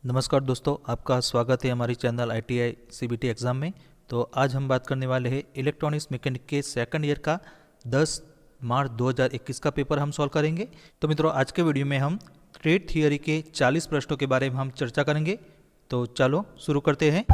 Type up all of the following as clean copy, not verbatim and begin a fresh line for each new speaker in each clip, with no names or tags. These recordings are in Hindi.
नमस्कार दोस्तों, आपका स्वागत है हमारी चैनल ITI CBT एग्ज़ाम में। तो आज हम बात करने वाले हैं इलेक्ट्रॉनिक्स मैकेनिक के सेकंड ईयर का 10 मार्च 2021 का पेपर हम सॉल्व करेंगे। तो मित्रों, आज के वीडियो में हम ट्रेड थियरी के 40 प्रश्नों के बारे में हम चर्चा करेंगे। तो चलो शुरू करते हैं।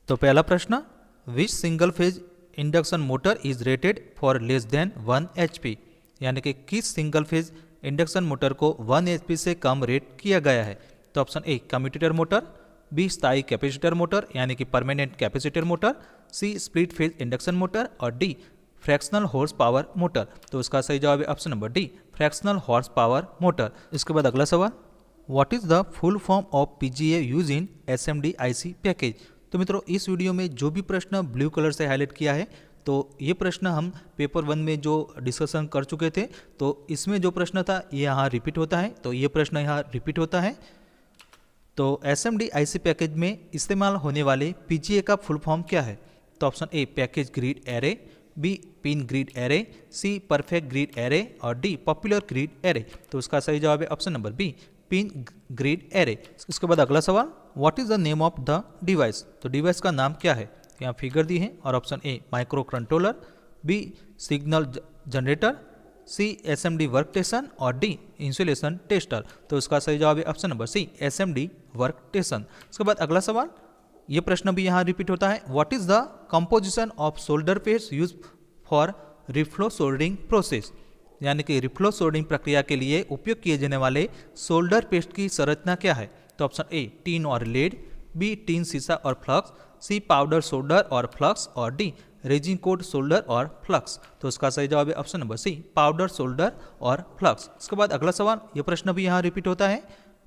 तो पहला प्रश्न, विच single phase induction motor is rated for less than 1 HP, यानी कि किस सिंगल फेज इंडक्शन मोटर को 1 HP से कम रेट किया गया है। तो option A commutator motor, B स्थायी कैपेसिटर मोटर यानी कि permanent capacitor motor, C split phase induction motor और D fractional horse power motor. तो इसका सही जवाब है option number D fractional horse power motor. इसके बाद अगला सवाल, what is the full form of PGA use in SMD IC package. तो मित्रों, इस वीडियो में जो भी प्रश्न ब्लू कलर से हाईलाइट किया है, तो ये प्रश्न हम पेपर 1 में जो डिस्कशन कर चुके थे, तो इसमें जो प्रश्न था ये यहाँ रिपीट होता है। तो ये प्रश्न यहाँ रिपीट होता है। तो SMD IC पैकेज में इस्तेमाल होने वाले PGA का फुल फॉर्म क्या है। तो option A package grid array, B pin grid array, C perfect grid array और डी पॉपुलर ग्रिड एरे। तो उसका सही जवाब है option number B pin grid array. इसके बाद अगला सवाल, what is the name of the device. तो डिवाइस का नाम क्या है, यहाँ फिगर दी है। और option A micro controller, B signal generator, C SMD work station और डी इंसुलेशन टेस्टर। तो इसका सही जवाब है option number C SMD work station. इसके बाद अगला सवाल, ये प्रश्न भी यहाँ रिपीट होता है, what is the composition of solder paste use for reflow soldering process, यानी कि रिफ्लो सोल्डरिंग प्रक्रिया के लिए उपयोग किए जाने वाले सोल्डर पेस्ट की संरचना क्या है। तो ऑप्शन ए टीन और लेड, बी टीन सीसा और फ्लक्स, सी पाउडर सोल्डर और फ्लक्स और डी रेजिन कोट सोल्डर और फ्लक्स। तो इसका सही जवाब है option number C powder solder और फ्लक्स। इसके बाद अगला सवाल, यह प्रश्न भी यहाँ रिपीट होता है,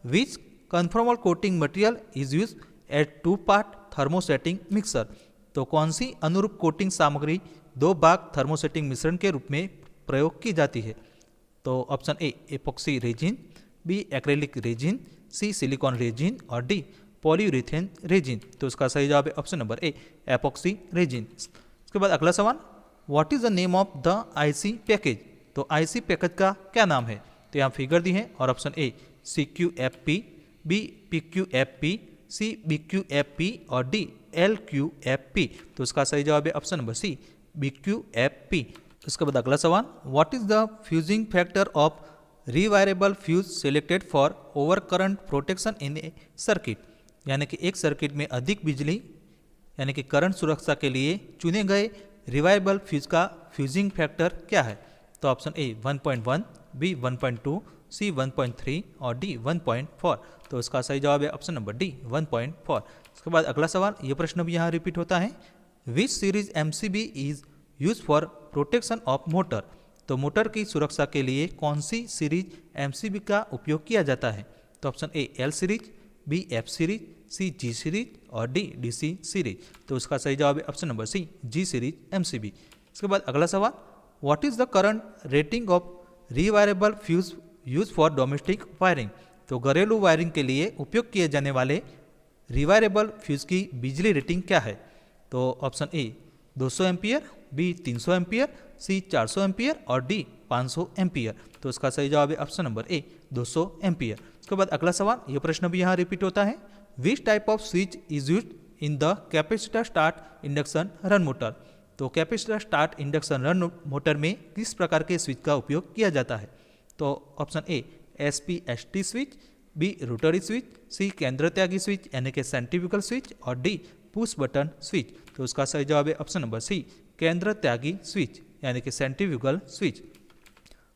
which conformal coating material is use at 2 part thermosetting mixer. तो कौन सी अनुरूप कोटिंग सामग्री 2 भाग थर्मोसेटिंग मिश्रण के रूप में प्रयोग की जाती है। तो option A epoxy resin, B acrylic resin, C silicone resin और डी पॉलीयूरेथेन रेजिन। तो इसका सही जवाब है option number A epoxy resin. इसके बाद अगला सवाल, what is the name of the IC package. तो IC पैकेज का क्या नाम है। तो यहाँ फिगर दी है। और option A CQFP, B PQFP, C BQFP और डी LQFP। तो इसका सही जवाब है ऑप्शन नंबर सी BQFP। इसके बाद अगला सवाल, what is the fusing factor of rewirable fuse selected for over current protection in a circuit, यानी कि एक सर्किट में अधिक बिजली यानी कि करंट सुरक्षा के लिए चुने गए रिवायरेबल फ्यूज का फ्यूजिंग फैक्टर क्या है। तो ऑप्शन ए 1.1, बी 1.2, सी 1.3 और डी 1.4। तो इसका सही जवाब है ऑप्शन नंबर डी 1.4। इसके बाद अगला सवाल, यह प्रश्न भी यहाँ रिपीट होता है, which series MCB is use for protection of motor. तो मोटर की सुरक्षा के लिए कौन सी सीरीज MCB का उपयोग किया जाता है। तो option A L series, B F series, C G series और डी DC सीरीज। तो उसका सही जवाब है option number C G series MCB। इसके बाद अगला सवाल, what is the current rating of rewirable fuse use for domestic wiring. तो घरेलू वायरिंग के लिए उपयोग किए जाने वाले रिवायरेबल फ्यूज की बिजली रेटिंग क्या है। तो option A 200 ampere, B 300 ampere, C 400 ampere और डी 500 एम्पियर। तो इसका सही जवाब है ऑप्शन नंबर ए 200 एम्पियर। उसके बाद अगला सवाल, यह प्रश्न भी यहाँ रिपीट होता है, which type of switch is use in the capacitor start induction run motor. तो capacitor start induction run motor में किस प्रकार के स्विच का उपयोग किया जाता है। तो option A SPST switch, B rotary switch, C केंद्र त्यागी स्विच यानी कि सेंट्रीफ्यूगल स्विच और डी पुश बटन स्विच। तो उसका सही जवाब है ऑप्शन नंबर सी केंद्र त्यागी स्विच यानी कि सेंट्रीफ्यूगल स्विच।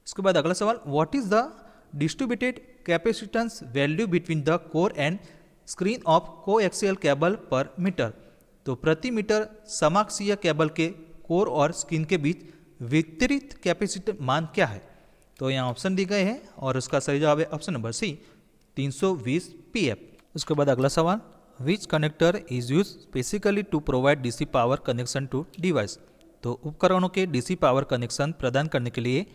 उसके बाद अगला सवाल, what is the distributed capacitance value between the core and screen of coaxial cable पर मीटर। तो प्रति मीटर समाक्षीय केबल के कोर और स्क्रीन के बीच वितरित कैपेसिटेंस मान क्या है। तो यहाँ ऑप्शन दी गए हैं और उसका सही जवाब है ऑप्शन नंबर सी 320 PF। उसके बाद अगला सवाल, which connector is use specifically to provide DC power connection to device. तो उपकरणों के DC पावर कनेक्शन प्रदान करने के लिए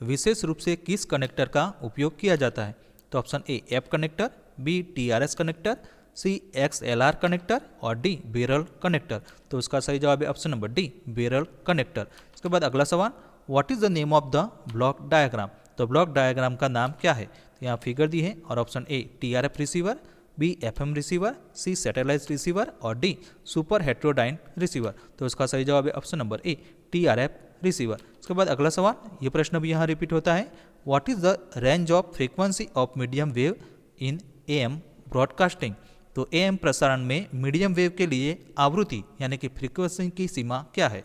विशेष रूप से किस कनेक्टर का उपयोग किया जाता है। तो option A F connector, B TRS connector, C XLR connector और डी बैरल कनेक्टर। तो इसका सही जवाब है option number D barrel connector. इसके बाद अगला सवाल, what is the name of the block diagram. तो ब्लॉक डायग्राम का नाम क्या है। तो यहाँ फिगर दी है और option A TRF receiver, B FM receiver, C satellite receiver और डी सुपर हेट्रोडाइन रिसीवर। तो इसका सही जवाब है option number A TRF receiver. उसके बाद अगला सवाल, ये प्रश्न भी यहाँ रिपीट होता है, what is the range of frequency of medium wave in AM broadcasting. तो AM प्रसारण में मीडियम वेव के लिए आवृत्ति यानी कि फ्रीक्वेंसी की सीमा क्या है।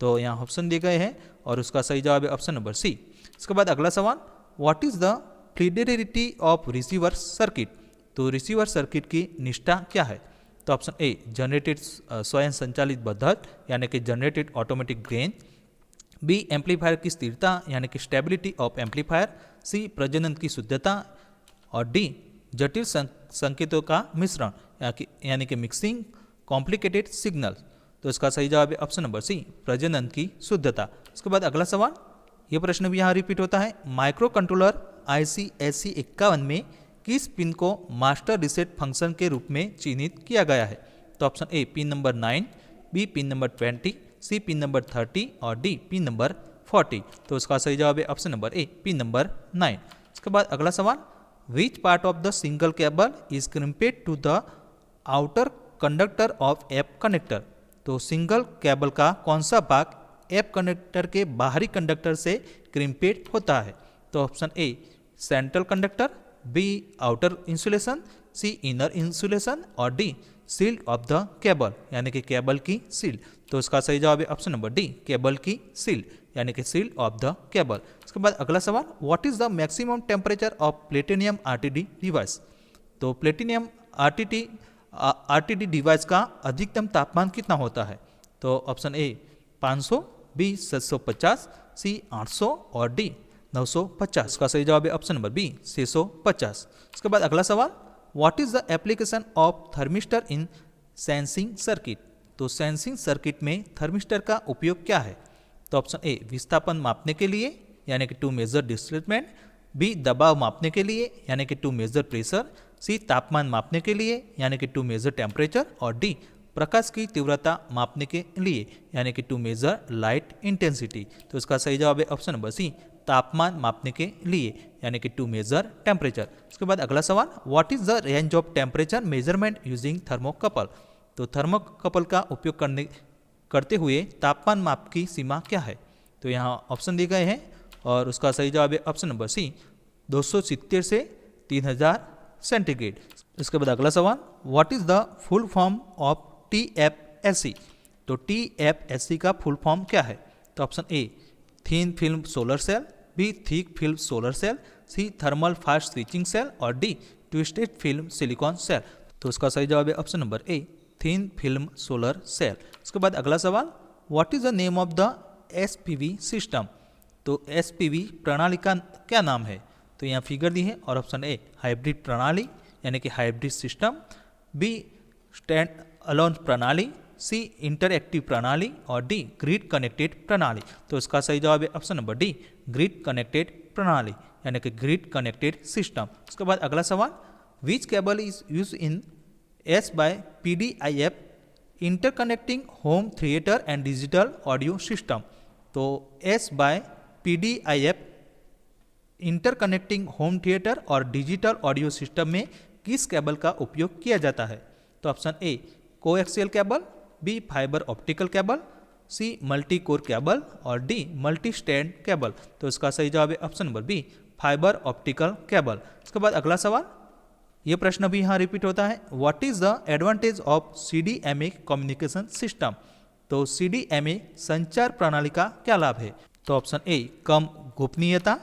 तो यहाँ ऑप्शन दिए गए हैं और उसका सही जवाब है ऑप्शन नंबर सी। इसके बाद अगला सवाल, what is the Fidelity of receiver circuit. तो रिसीवर सर्किट की निष्ठा क्या है। तो ऑप्शन ए जनरेटेड स्वयं संचालित बढ़त यानी कि generated automatic gain, B amplifier की स्थिरता यानी कि स्टेबिलिटी ऑफ एम्पलीफायर, सी प्रजनन की शुद्धता और डी जटिल संकेतों का मिश्रण यानी कि मिक्सिंग कॉम्प्लिकेटेड सिग्नल। तो इसका सही जवाब है ऑप्शन नंबर सी प्रजनन की शुद्धता। इसके बाद अगला सवाल, यह प्रश्न भी यहाँ रिपीट होता है, माइक्रो कंट्रोलर IC SC51 में किस पिन को मास्टर रिसेट फंक्शन के रूप में चिन्हित किया गया है। तो option A pin number 9, B pin number 20, C pin number 30 और डी पिन नंबर 40। तो इसका सही जवाब है option number A pin number 9। इसके बाद अगला सवाल, which part of the single cable is crimped to the outer conductor of F connector. तो सिंगल केबल का कौन सा भाग एप कनेक्टर के बाहरी कंडक्टर से क्रिम्पेड होता है। तो option A central conductor, B outer insulation, C inner insulation और D shield of the cable यानी कि केबल की सील्ड। तो इसका सही जवाब है ऑप्शन नंबर डी केबल की सील्ड यानी कि सील्ड ऑफ द केबल। इसके बाद अगला सवाल, what is the maximum temperature of platinum RTD device. तो प्लेटिनियम RTD डिवाइस का अधिकतम तापमान कितना होता है। तो ऑप्शन ए 500, बी 750, सी 800 और डी 950। इसका सही जवाब है ऑप्शन नंबर बी 650। इसके बाद अगला सवाल, what is the application of thermistor in sensing circuit. तो सेंसिंग सर्किट में थर्मिस्टर का उपयोग क्या है। तो ऑप्शन ए विस्थापन मापने के लिए यानी कि टू मेजर डिस्प्लेसमेंट, बी दबाव मापने के लिए यानी कि टू मेजर प्रेशर, सी तापमान मापने के लिए यानी कि टू मेजर टेम्परेचर और डी प्रकाश की तीव्रता मापने के लिए यानी कि टू मेजर लाइट इंटेंसिटी। तो इसका सही जवाब है ऑप्शन नंबर सी तापमान मापने के लिए यानी कि टू मेजर टेम्परेचर। उसके बाद अगला सवाल, what is the range of temperature measurement using thermocouple. तो थर्मोकपल का उपयोग करते हुए तापमान माप की सीमा क्या है। तो यहाँ ऑप्शन दिए गए हैं और उसका सही जवाब है ऑप्शन नंबर सी 270 से 3000 सेंटीग्रेड। इसके बाद अगला सवाल, what is the full form of TFSC। तो TFSC का फुल फॉर्म क्या है। तो option A thin film solar cell, B thick film solar cell, C thermal fast switching cell और D twisted film silicon cell. तो उसका सही जवाब है option number A thin film solar cell. उसके बाद अगला सवाल, what is the name of the SPV system. तो SPV प्रणाली का क्या नाम है। तो यहाँ फिगर दी है और ऑप्शन ए हाइब्रिड प्रणाली यानी कि hybrid system, B stand alone प्रणाली, सी इंटरएक्टिव प्रणाली और डी ग्रिड कनेक्टेड प्रणाली। तो इसका सही जवाब है option number D grid connected प्रणाली यानी कि ग्रिड कनेक्टेड सिस्टम। उसके बाद अगला सवाल, which cable is use in S/PDIF interconnecting home theatre and digital audio system. तो S/PDIF इंटरकनेक्टिंग होम थिएटर और डिजिटल ऑडियो सिस्टम में किस केबल का उपयोग किया जाता है। तो option A coaxial cable, B fibre optical cable, C multi core cable और डी मल्टी स्टैंड केबल। तो इसका सही जवाब है option number B fibre optical cable. इसके बाद अगला सवाल, ये प्रश्न भी यहाँ रिपीट होता है, what is the advantage of CDMA communication system. तो CDMA संचार प्रणाली का क्या लाभ है। तो ऑप्शन ए कम गोपनीयता,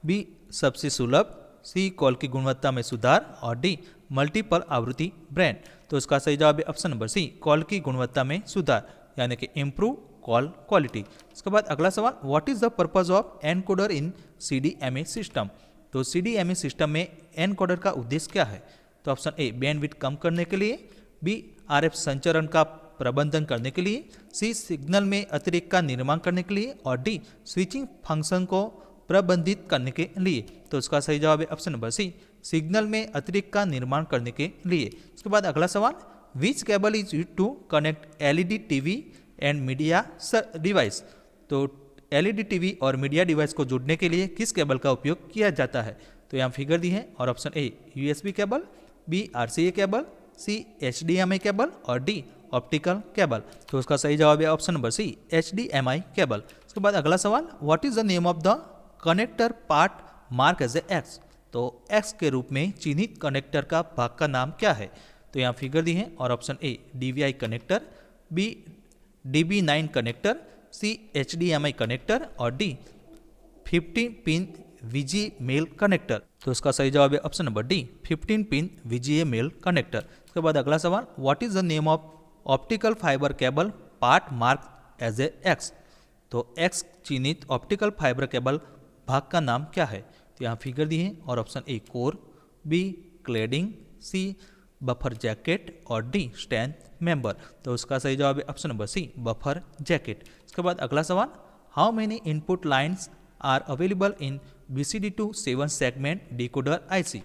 बी सबसे सुलभ, सी कॉल की गुणवत्ता में सुधार और डी मल्टीपल आवृत्ति ब्रांड। तो इसका सही जवाब है ऑप्शन नंबर सी कॉल की गुणवत्ता में सुधार यानी कि इम्प्रूव कॉल क्वालिटी। इसके बाद अगला सवाल, what is the purpose of encoder in CDMA system. तो CDMA सिस्टम में एनकोडर का उद्देश्य क्या है। तो ऑप्शन ए बैंडविड्थ कम करने के लिए, बी RF संचरण का प्रबंधन करने के लिए, सी सिग्नल में अतिरेक का निर्माण करने के लिए और डी स्विचिंग फंक्शन को प्रबंधित करने के लिए। तो उसका सही जवाब है ऑप्शन नंबर सी, सिग्नल में अतिरिक्त का निर्माण करने के लिए। उसके बाद अगला सवाल, which cable is use to connect LED TV and media device. तो एलईडी टीवी और मीडिया डिवाइस को जोड़ने के लिए किस केबल का उपयोग किया जाता है। तो यहाँ फिगर दी है और option A USB cable, B RCA cable, C HDMI cable और डी ऑप्टिकल केबल। तो उसका सही जवाब है option number C, HDMI cable. उसके बाद अगला सवाल, what is the name of the connector part mark as a X. तो एक्स के रूप में चिन्हित कनेक्टर का भाग का नाम क्या है। तो यहाँ फिगर दी है और option A DVI connector, B DB9 connector, C HDMI connector और D 15 pin VGA male connector. तो इसका सही जवाब है option number D 15 pin VGA male connector. उसके बाद अगला सवाल, what is the name of optical fibre cable part mark as a X. तो एक्स चिन्हित ऑप्टिकल फाइबर केबल भाग का नाम क्या है। तो यहाँ फिगर दी है और option A core, B cladding, C buffer jacket और डी स्ट्रेंथ मेंबर। तो उसका सही जवाब है option number C, buffer jacket. उसके बाद अगला सवाल, how many input lines are available in BCD to 7 segment decoder IC।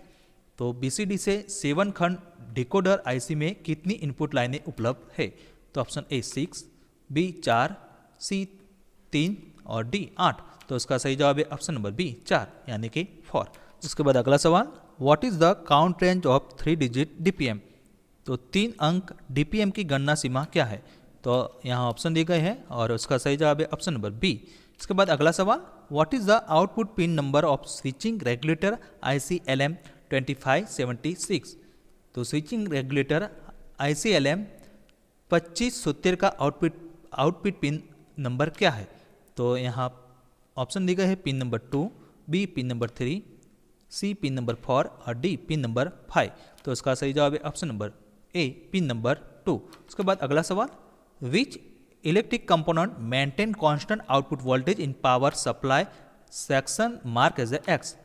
तो BCD से 7 खंड डिकोडर IC में कितनी इनपुट लाइनें उपलब्ध है। तो ऑप्शन ए 6, बी 4, सी 3 और डी 8। तो उसका सही जवाब है ऑप्शन नंबर बी 4 यानी कि 4। उसके बाद अगला सवाल, what is the count range of 3 digit DPM। तो 3 अंक DPM की गणना सीमा क्या है। तो यहाँ ऑप्शन दिए गए हैं और उसका सही जवाब है ऑप्शन नंबर बी। इसके बाद अगला सवाल, what is the output pin number of switching regulator IC LM2576। तो स्विचिंग रेगुलेटर IC LM2570 का आउटपुट पिन नंबर क्या है। तो यहाँ ऑप्शन दिए गए हैं pin number 2, B pin number 3, C pin number 4 और डी पिन नंबर 5। तो इसका सही जवाब है option number A pin number 2। उसके बाद अगला सवाल, which electric component maintain constant output voltage in power supply section mark as a X.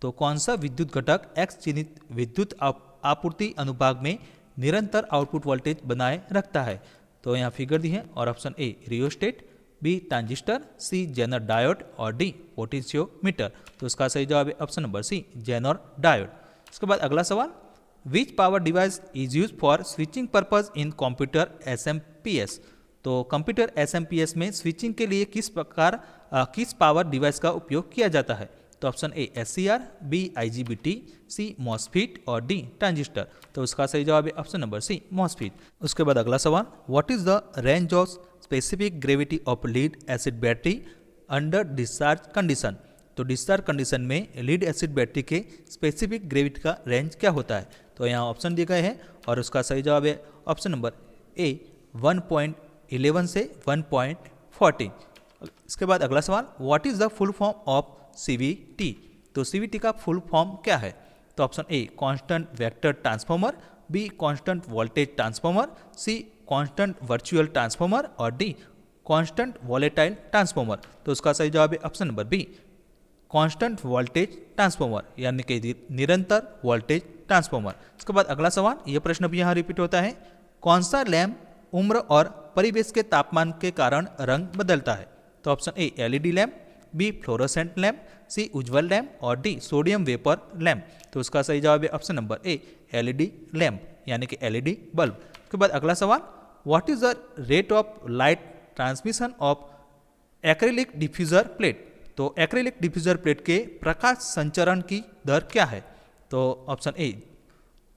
तो कौन सा विद्युत घटक एक्स चिन्हित विद्युत आपूर्ति अनुभाग में निरंतर आउटपुट वोल्टेज बनाए रखता है। तो यहाँ फिगर दी है और option A rheostat, B transistor, C zener diode और डी पोटेंशियोमीटर। तो उसका सही जवाब है option number C zener diode. उसके बाद अगला सवाल, which power device is use for switching purpose in computer SMPS। तो कंप्यूटर SMPS में स्विचिंग के लिए किस पावर डिवाइस का उपयोग किया जाता है। तो option A SCR, B IGBT, C MOSFET और डी ट्रांजिस्टर। तो उसका सही जवाब है ऑप्शन नंबर सी मॉसफीट। उसके बाद अगला सवाल, what is the range of specific gravity of lead acid battery under discharge condition. तो डिस्चार्ज कंडीशन में लीड एसिड बैटरी के स्पेसिफिक ग्रेविटी का रेंज क्या होता है। तो यहाँ ऑप्शन दिए गए हैं और उसका सही जवाब है ऑप्शन नंबर ए 1.11 से 1.14। इसके बाद अगला सवाल, what is the full form of CVT। तो CVT का फुल फॉर्म क्या है। तो option A constant vector transformer, B constant voltage transformer, C constant virtual transformer और डी कांस्टेंट वोलेटाइल ट्रांसफॉर्मर। तो उसका सही जवाब है option number B constant voltage transformer यानी कि निरंतर वोल्टेज ट्रांसफॉर्मर। उसके बाद अगला सवाल, यह प्रश्न भी यहाँ रिपीट होता है, कौन सा लैंप उम्र और परिवेश के तापमान के कारण रंग बदलता है। तो option A LED lamp, B fluorescent lamp, C उज्ज्वल लैंप और डी सोडियम वेपर लैंप। तो उसका सही जवाब है option number A LED lamp यानी कि LED बल्ब। उसके बाद अगला सवाल, what is the rate of light transmission of acrylic diffuser plate. तो एक्रेलिक डिफ्यूजर प्लेट के प्रकाश संचरण की दर क्या है। तो ऑप्शन ए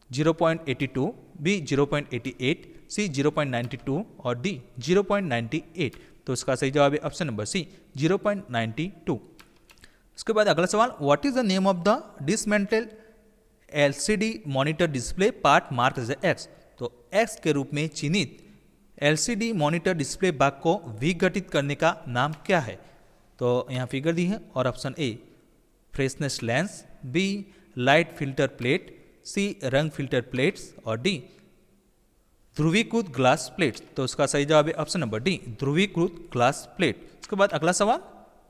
0.82, बी 0.88, सी 0.92 और डी 0.98। तो इसका सही जवाब है ऑप्शन नंबर सी 0.92। उसके बाद अगला सवाल, what is the name of the dismantle LCD monitor display part mark as X. तो एक्स के रूप में चिन्हित LCD मॉनिटर डिस्प्ले भाग को विघटित करने का नाम क्या है। तो यहाँ फिगर दी है और option A freshness lens, B light filter plate, C रंग फिल्टर प्लेट्स और डी ध्रुवीकृत ग्लास प्लेट्स। तो उसका सही जवाब है ऑप्शन नंबर डी ध्रुवीकृत ग्लास प्लेट। उसके बाद अगला सवाल,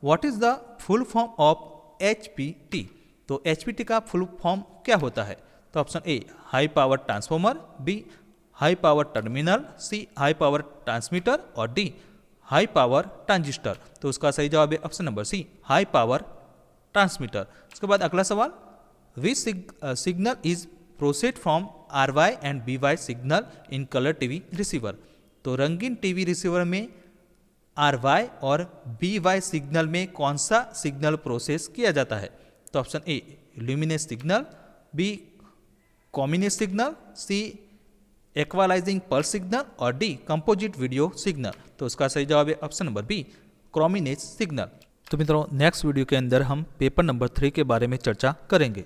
what is the full form of HPT। तो HPT का फुल फॉर्म क्या होता है। तो option A high power transformer, B high power terminal, C high power transmitter और डी हाई पावर ट्रांजिस्टर। तो उसका सही जवाब है option number C high power transmitter. उसके बाद अगला सवाल, which signal is processed from RY and BY signal in colour TV receiver. तो रंगीन टीवी रिसीवर में RY और BY सिग्नल में कौन सा सिग्नल प्रोसेस किया जाता है? तो option A luminance signal, B कॉम्बिनेस signal, C equalising pulse signal और डी कंपोजिट वीडियो सिग्नल। तो उसका सही जवाब है ऑप्शन नंबर बी क्रोमिनेस सिग्नल। तो मित्रों नेक्स्ट वीडियो के अंदर हम पेपर नंबर 3 के बारे में चर्चा करेंगे।